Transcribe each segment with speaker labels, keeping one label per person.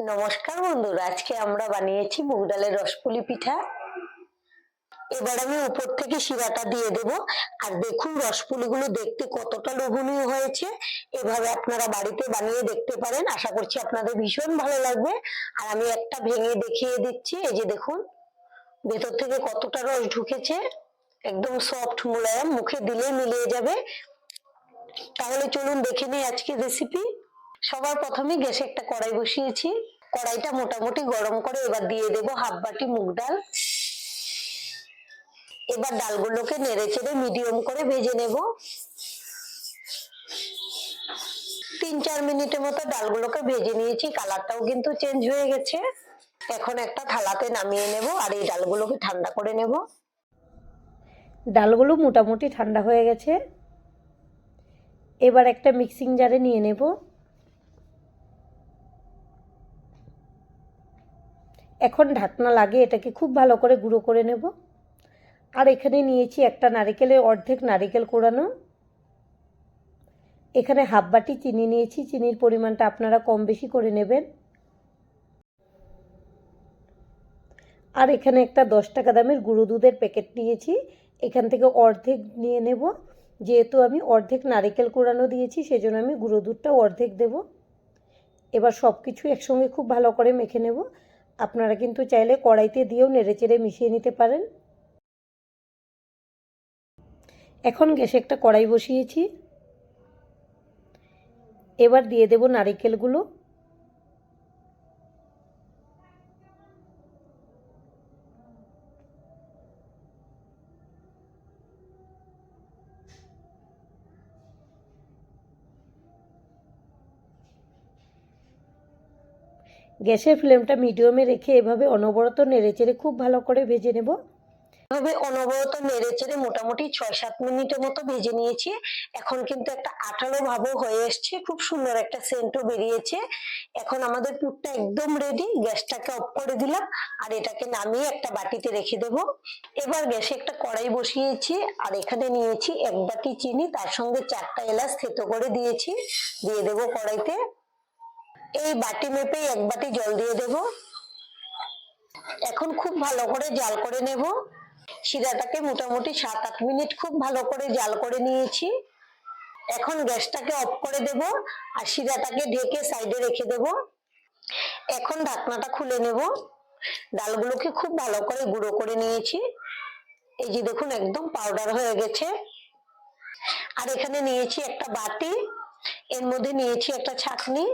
Speaker 1: নমস্কার বন্ধুরা, আজকে আমরা বানিয়েছি মুগ ডালের রসপুলি পিঠা। এবার আমি উপর থেকে শিরাটা দিয়ে দেব। আর দেখুন রসপুলি গুলো দেখতে কতটা লোভনীয় হয়েছে। এভাবে আপনারা বাড়িতে বানিয়ে দেখতে পারেন, আশা করছি আপনাদের ভীষণ ভালো লাগবে। আর আমি একটা ভেঙে দেখিয়ে দিচ্ছি। এই যে দেখুন ভেতর থেকে কতটা রস ঢুকেছে, একদম সফট মোলায়েম, মুখে দিলেই মিলিয়ে যাবে। তাহলে চলুন দেখে নিই আজকের রেসিপি। সবার প্রথমে গ্যাসে একটা কড়াই বসিয়েছি। কড়াইটা মোটামুটি গরম করে এবার দিয়ে দেব হাফ বাটি মুগ ডাল। এবার ডালগুলোকে নেড়ে চেড়ে মিডিয়াম করে ভেজে নেব। 3-4 মিনিটের মতো ডালগুলোকে ভেজে নিয়েছি, কালারটাও কিন্তু চেঞ্জ হয়ে গেছে। এখন একটা থালাতে নামিয়ে নেব আর এই ডালগুলোকে ঠান্ডা করে নেব।
Speaker 2: ডালগুলো মোটামুটি ঠান্ডা হয়ে গেছে। এবার একটা মিক্সিং জারে নিয়ে নেব। এখন ঢাকনা লাগিয়ে এটাকে খুব ভালো করে গুঁড়ো করে নেব। আর এখানে নিয়েছি একটা নারকেলের অর্ধেক নারকেল কোড়ানো। এখানে হাফ বাটি চিনি নিয়েছি, চিনির পরিমাণটা আপনারা কম বেশি করে নেবেন। আর এখানে একটা 10 টাকা দামের গুঁড়ো দুধের প্যাকেট নিয়েছি, এখান থেকে অর্ধেক নিয়ে নেব। যেহেতু আমি অর্ধেক নারকেল কোড়ানো দিয়েছি সেজন্য আমি গুঁড়ো দুধটাও অর্ধেক দেব। এবার সব কিছু একসঙ্গে খুব ভালো করে মেখে নেব। আপনারা কিন্তু চাইলে কড়াইতে দিয়েও নেড়েচেড়ে মিশিয়ে নিতে পারেন। এখন গ্যাসে একটা কড়াই বসিয়েছি। এবার দিয়ে দেব নারকেলগুলো। গ্যাসের ফ্লেমটা মিডিয়ামে রেখে এভাবে অনবরত নেড়েচেড়ে খুব ভালো করে ভেজে নেব।
Speaker 1: এভাবে অনবরত নেড়েচেড়ে মোটামুটি 6-7 মিনিটের মতো ভেজে নিয়েছি। এখন কিন্তু একটা আঠালো ভাবও হয়ে এসছে, খুব সুন্দর একটা সেন্টও বেরিয়েছে। এখন আমাদের পুরটা একদম রেডি। গ্যাসটাকে অফ করে দিলাম আর এটাকে নামিয়ে একটা বাটিতে রেখে দেব। এবার গ্যাসে একটা কড়াই বসিয়েছি আর এখানে নিয়েছি 1 বাটি চিনি, তার সঙ্গে 4টা এলাচ থেতো করে দিয়েছি, দিয়ে দেব কড়াইতে। এই বাটি মেপে 1 বাটি জল দিয়ে দেব। এখন খুব ভালো করে জাল করে নেব। শিরাটাকে মোটামুটি 7-8 মিনিট খুব ভালো করে জাল করে নিয়েছি। এখন গ্যাসটাকে অফ করে দেব আর শিরাটাকে ঢেকে সাইডে রেখে দেব। এখন ঢাকনাটা খুলে নেব। ডালগুলোকে খুব ভালো করে গুঁড়ো করে নিয়েছি। এই যে দেখুন একদম পাউডার হয়ে গেছে। আর এখানে নিয়েছি একটা বাটি, এর মধ্যে নিয়েছি একটা ছাঁকনি।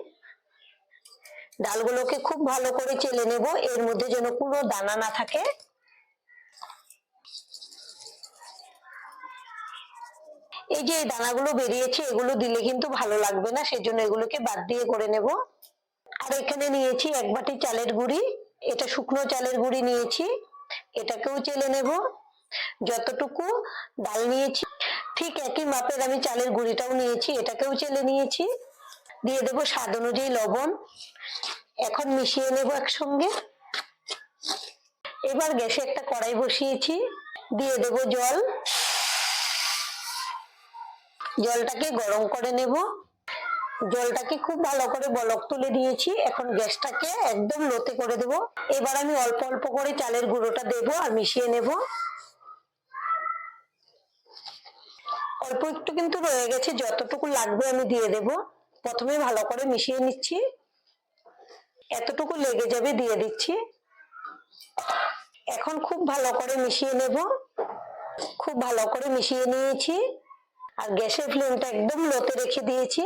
Speaker 1: ডালগুলোকে খুব ভালো করে চেলে নেব, এর মধ্যে যেন কোনো দানা না থাকে। এই যে দানাগুলো বেরিয়েছে, এগুলো দিলে কিন্তু ভালো লাগবে না, সেজন্য এগুলোকে বাদ দিয়ে করে নেব। আর এখানে নিয়েছি 1 বাটি চালের গুঁড়ি, এটা শুকনো চালের গুঁড়ি নিয়েছি, এটাকেও চেলে নেব। যতটুকু ডাল নিয়েছি ঠিক একই মাপের আমি চালের গুঁড়িটাও নিয়েছি, এটাকেও চেলে নিয়েছি। দিয়ে দেব স্বাদ অনুযায়ী লবণ। এখন মিশিয়ে নেব একসঙ্গে। এবার গ্যাসে একটা কড়াই বসিয়েছি, দিয়ে দেব জল। জলটাকে গরম করে নেব। জলটাকে খুব ভালো করে বলক তুলে দিয়েছি। এখন গ্যাসটাকে একদম লোতে করে দেব। এবার আমি অল্প অল্প করে চালের গুঁড়োটা দেব আর মিশিয়ে নেব। অল্প একটু কিন্তু রয়ে গেছে, যতটুকু লাগবে আমি দিয়ে দেব। প্রথমে ভালো করে মিশিয়ে নিচ্ছি, এতটুকু লেগে যাবে, দিয়ে দিচ্ছি। এখন খুব ভালো করে মিশিয়ে নেব। খুব ভালো করে মিশিয়ে নিয়েছি আর গ্যাসের ফ্লেমটা একদম লোতে রেখে দিয়েছি।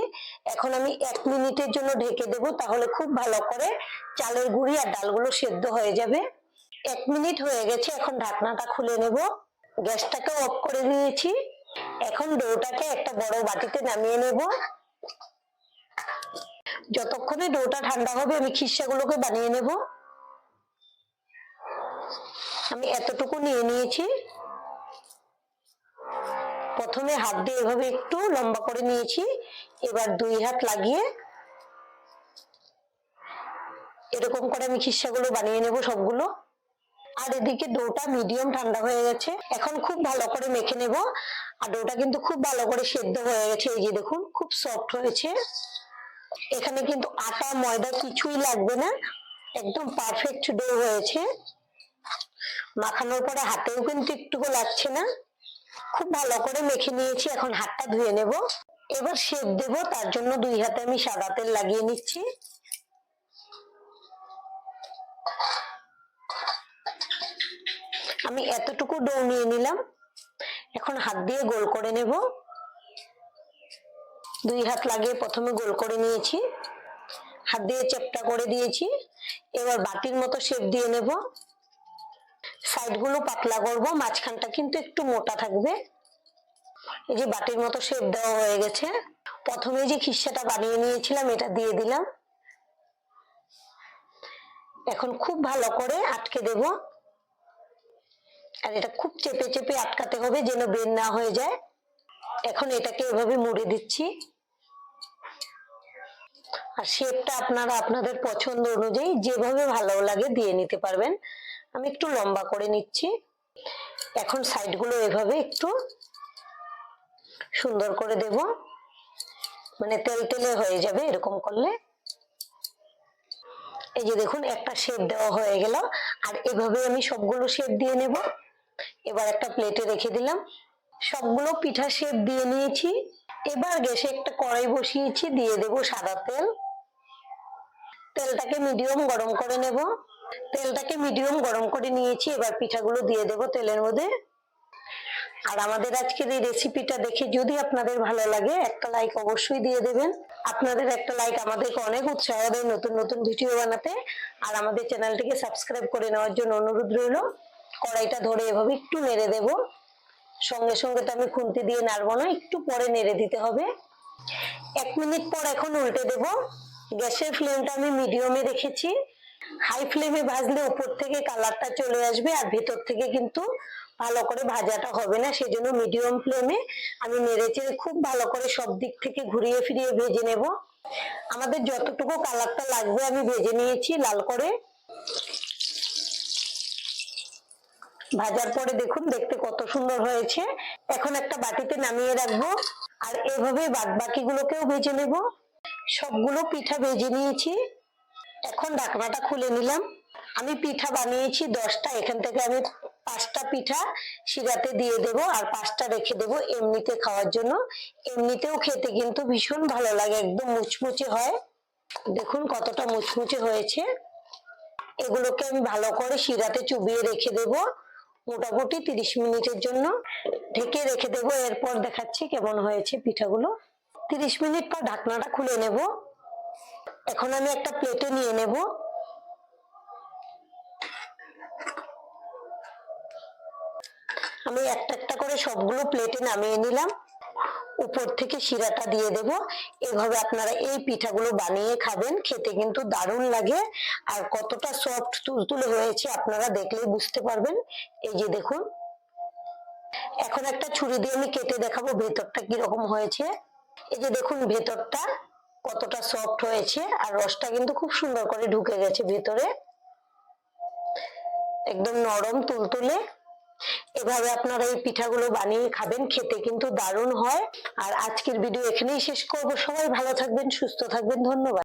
Speaker 1: এখন আমি 1 মিনিটের জন্য ঢেকে দেব, তাহলে খুব ভালো করে চালের গুঁড়ি আর ডালগুলো সেদ্ধ হয়ে যাবে। 1 মিনিট হয়ে গেছে, এখন ঢাকনাটা খুলে নেব। গ্যাসটাকে অফ করে দিয়েছি। এখন ডোটাকে একটা বড় বাটিতে নামিয়ে নেব। যতক্ষণে ডোটা ঠান্ডা হবে আমি খিরসাগুলোকে বানিয়ে নেব। আমি এতটুকু নিয়ে নিয়েছি। প্রথমে হাত দিয়ে এভাবে একটু লম্বা করে নিয়েছি, এবার 2 হাত লাগিয়ে এরকম করে আমি খিরসাগুলো বানিয়ে নেব সবগুলো। আর এদিকে ডোটা মিডিয়াম ঠান্ডা হয়ে গেছে, এখন খুব ভালো করে মেখে নেব। আর ডোটা কিন্তু খুব ভালো করে সেদ্ধ হয়ে গেছে, এই যে দেখুন খুব সফট হয়েছে। এখানে কিন্তু আটা ময়দা কিছুই লাগবে না, একদম পারফেক্ট ডো হয়েছে। মাখানোর পরে হাতেও কিন্তু একটুকু লাগছে না। খুব ভালো করে মেখে নিয়েছি, এখন হাতটা ধুয়ে নেব। এবার শেপ দেব, তার জন্য 2 হাতে আমি সাদা তেল লাগিয়ে নিচ্ছি। আমি এতটুকু ডো নিয়ে নিলাম, এখন হাত দিয়ে গোল করে নেব। 2 হাত লাগিয়ে প্রথমে গোল করে নিয়েছি, হাত দিয়ে চেপটা করে দিয়েছি। এবার বাটির মতো শেপ দিয়ে নেব। সাইড গুলো পাতলা করব, মাঝখানটা কিন্তু একটু মোটা থাকবে। এই যে বাটির মতো শেপ দেওয়া হয়ে গেছে। প্রথমে যে খিসাটা বানিয়ে নিয়েছিলাম এটা দিয়ে দিলাম। এখন খুব ভালো করে আটকে দেব, আর এটা খুব চেপে চেপে আটকাতে হবে যেন বের না হয়ে যায়। এখন এটাকে এভাবে মুড়ে দিচ্ছি, আর শেপটা আপনারা আপনাদের পছন্দ অনুযায়ী যেভাবে ভালো লাগে দিয়ে নিতে পারবেন। আমি একটু লম্বা করে নিচ্ছি। এখন সাইড গুলো এভাবে একটু সুন্দর করে দেব, মানে তেল তেলে হয়ে যাবে এরকম করলে। এই যে দেখুন একটা শেপ দেওয়া হয়ে গেল, আর এভাবে আমি সবগুলো শেপ দিয়ে নেব। এবার একটা প্লেটে রেখে দিলাম। সবগুলো পিঠা শেপ দিয়ে নিয়েছি। এবার গ্যাসে একটা কড়াই বসিয়েছি, দিয়ে দেব সাদা তেল। তেলটাকে মিডিয়াম গরম করে নেব। তেলটাকে মিডিয়াম গরম করে নিয়েছি, এবার পিঠাগুলো দিয়ে দেব তেলের মধ্যে। আর আমাদের আজকের এই রেসিপিটা দেখে যদি আপনাদের ভালো লাগে, একটা লাইক অবশ্যই দিয়ে দেবেন। আপনাদের একটা লাইক আমাদেরকে অনেক উৎসাহ দেয় নতুন নতুন ভিডিও বানাতে। আর আমাদের চ্যানেলটিকে সাবস্ক্রাইব করে নেওয়ার জন্য অনুরোধ রইল। কড়াইটা ধরে এভাবে একটু নেড়ে দেব। সঙ্গে সঙ্গে তো আমি খুন্তি দিয়ে নাড়বো না, একটু পরে নেড়ে দিতে হবে। 1 মিনিট পর এখন উল্টে দেব। গ্যাসের ফ্লেমটা আমি মিডিয়ামে রেখেছি। হাই ফ্লেমে ভাজলে উপর থেকে কালারটা চলে আসবে, আর ভেতর থেকে কিন্তু ভালো করে ভাজাটা হবে না। সেজন্য মিডিয়াম ফ্লেমে আমি নেড়েচেড়ে খুব ভালো করে সব দিক থেকে ঘুরিয়ে ফিরিয়ে ভেজে নেব। আমাদের যতটুকু কালারটা লাগবে আমি ভেজে নিয়েছি লাল করে। ভাজার পরে দেখুন দেখতে কত সুন্দর হয়েছে। এখন একটা বাটিতে নামিয়ে রাখবো, আর এভাবে বাদ বাকিগুলোকেও ভেজে নেব। সবগুলো পিঠা ভেজে নিয়েছি। এখন ঢাকনাটা খুলে নিলাম। আমি পিঠা বানিয়েছি 10টা, এখান থেকে আমি 5টা পিঠা শিরাতে দিয়ে দেব, আর 5টা রেখে দেব এমনিতে খাওয়ার জন্য। এমনিতেও খেতে কিন্তু ভীষণ ভালো লাগে, একদম মুচমুচে হয়। দেখুন কতটা মুচমুচে হয়েছে। এগুলোকে আমি ভালো করে শিরাতে চুবিয়ে রেখে দেব মোটামুটি 30 মিনিটের জন্য। ঢেকে রেখে দেব। এরপর দেখাচ্ছি কেমন হয়েছে পিঠাগুলো। 30 মিনিট পর ঢাকনাটা খুলে নেব। এখন আমি একটা প্লেটে নিয়ে নেব। আমি একটা একটা করে সবগুলো প্লেটে নামিয়ে নিলাম। উপর থেকে শিরাটা দিয়ে দেব। এভাবে আপনারা এই পিঠাগুলো বানিয়ে খাবেন, খেতে কিন্তু দারুণ লাগে। আর কতটা সফট তুলতুলে হয়েছে আপনারা দেখলেই বুঝতে পারবেন। এই যে দেখুন, এখন একটা ছুরি দিয়ে আমি কেটে দেখাবো ভেতরটা কিরকম হয়েছে। এই যে দেখুন ভেতরটা কতটা সফট হয়েছে, আর রসটা কিন্তু খুব সুন্দর করে ঢুকে গেছে ভেতরে, একদম নরম তুলতুলে। এভাবে আপনারা এই পিঠাগুলো বানিয়ে খাবেন, খেতে কিন্তু দারুণ হয়। আর আজকের ভিডিও এখানেই শেষ করব। সবাই ভালো থাকবেন, সুস্থ থাকবেন, ধন্যবাদ।